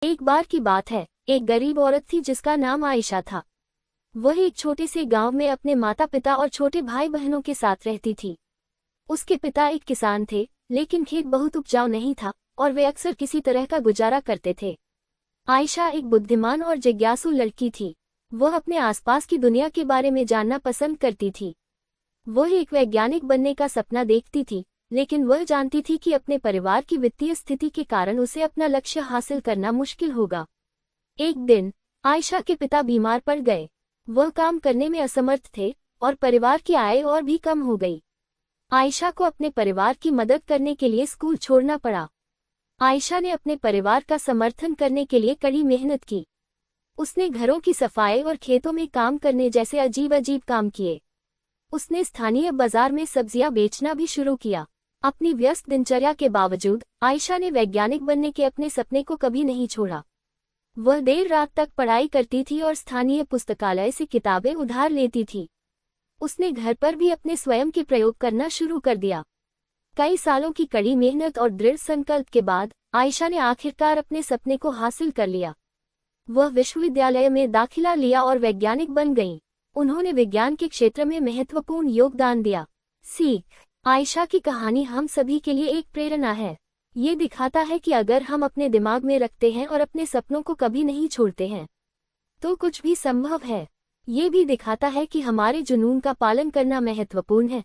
एक बार की बात है, एक गरीब औरत थी जिसका नाम आयशा था। वह एक छोटे से गांव में अपने माता पिता और छोटे भाई बहनों के साथ रहती थी। उसके पिता एक किसान थे, लेकिन खेत बहुत उपजाऊ नहीं था और वे अक्सर किसी तरह का गुजारा करते थे। आयशा एक बुद्धिमान और जिज्ञासु लड़की थी। वह अपने आसपास की दुनिया के बारे में जानना पसंद करती थी। वह एक वैज्ञानिक बनने का सपना देखती थी, लेकिन वह जानती थी कि अपने परिवार की वित्तीय स्थिति के कारण उसे अपना लक्ष्य हासिल करना मुश्किल होगा। एक दिन आयशा के पिता बीमार पड़ गए। वह काम करने में असमर्थ थे और परिवार की आय और भी कम हो गई। आयशा को अपने परिवार की मदद करने के लिए स्कूल छोड़ना पड़ा। आयशा ने अपने परिवार का समर्थन करने के लिए कड़ी मेहनत की। उसने घरों की सफाई और खेतों में काम करने जैसे अजीब अजीब काम किए। उसने स्थानीय बाजार में सब्जियां बेचना भी शुरू किया। अपनी व्यस्त दिनचर्या के बावजूद आयशा ने वैज्ञानिक बनने के अपने सपने को कभी नहीं छोड़ा। वह देर रात तक पढ़ाई करती थी और स्थानीय पुस्तकालय से किताबें उधार लेती थी। उसने घर पर भी अपने स्वयं के प्रयोग करना शुरू कर दिया। कई सालों की कड़ी मेहनत और दृढ़ संकल्प के बाद आयशा ने आखिरकार अपने सपने को हासिल कर लिया। वह विश्वविद्यालय में दाखिला लिया और वैज्ञानिक बन गईं। उन्होंने विज्ञान के क्षेत्र में महत्वपूर्ण योगदान दिया। सीख: आयशा की कहानी हम सभी के लिए एक प्रेरणा है। ये दिखाता है कि अगर हम अपने दिमाग में रखते हैं और अपने सपनों को कभी नहीं छोड़ते हैं, तो कुछ भी संभव है। ये भी दिखाता है कि हमारे जुनून का पालन करना महत्वपूर्ण है।